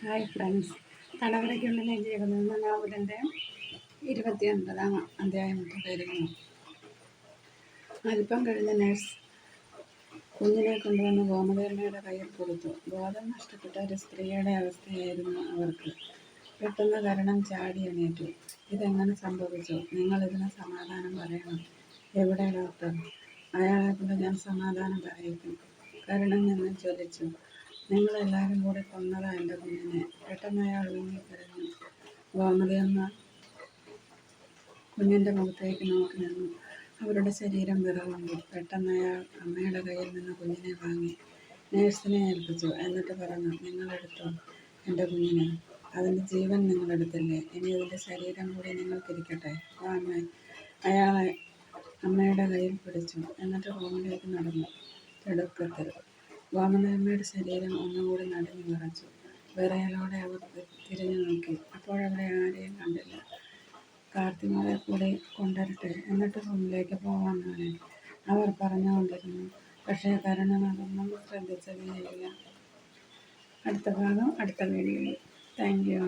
Hi friends, തടവറയ്ക്കുള്ളിലെ ജീവിതം എന്ന നോവലിൻ്റെ 29-ാം അധ്യായം തുടരുന്നു. അല്പം കഴിഞ്ഞ് നഴ്സ് കുഞ്ഞിനെ കൊണ്ടുവന്ന് ഗോമതിയമ്മയുടെ കയ്യിൽ കൊടുത്തു. ബോധം നഷ്ടപ്പെട്ട ഒരു സ്ത്രീയുടെ അവസ്ഥയായിരുന്നു അവർക്ക്. പെട്ടെന്ന് കരണം ചാടി എണീറ്റു. ഇതെങ്ങനെ സംഭവിച്ചു? നിങ്ങളിതിന് സമാധാനം പറയണം. എവിടെ ഡോക്ടർ? അയാളെക്കൊണ്ട് ഞാൻ സമാധാനം പറയിക്കും. കരുണൻ നിന്ന് ജ്വലിച്ചു. നിങ്ങളെല്ലാവരും കൂടി കൊന്നതാ എൻ്റെ കുഞ്ഞിനെ. പെട്ടെന്ന് അയാൾ ഊങ്ങിക്കരഞ്ഞു. ഗോമതിയമ്മ കുഞ്ഞിൻ്റെ മുഖത്തേക്ക് നോക്കി നിന്നു. അവരുടെ ശരീരം വിറകൊണ്ടു. പെട്ടെന്ന് അയാൾ അമ്മയുടെ കയ്യിൽ നിന്ന് കുഞ്ഞിനെ വാങ്ങി നേഴ്സിനെ ഏൽപ്പിച്ചു. എന്നിട്ട് പറഞ്ഞു, നിങ്ങളെടുത്തോ എൻ്റെ കുഞ്ഞിനെ. അതിൻ്റെ ജീവൻ നിങ്ങളെടുത്തില്ലേ, ഇനി അതിൻ്റെ ശരീരം കൂടി നിങ്ങൾക്കിരിക്കട്ടെ. വാ അമ്മേ. അയാളെ അമ്മയുടെ കയ്യിൽ പിടിച്ചു. എന്നിട്ട് റൂമിലേക്ക് നടന്നു. തിടുക്കത്തിൽ ഗോമതിയമ്മയുടെ ശരീരം ഒന്നുകൂടി നടുങ്ങി വിറച്ചു. വിറയലോടെ അവർ തിരിഞ്ഞു നോക്കി. അപ്പോഴവിടെ ആരെയും കണ്ടില്ല. കാർത്തിമോളെ കൂടി കൊണ്ടുവരട്ടെ, എന്നിട്ട് റൂമിലേക്ക് പോവാൻ മോനെ, അവർ പറഞ്ഞുകൊണ്ടിരുന്നു. പക്ഷേ കരുണൻ അതൊന്നും ശ്രദ്ധിച്ചതേയില്ല. അടുത്ത ഭാഗം അടുത്ത വീഡിയോയിൽ. Thank you.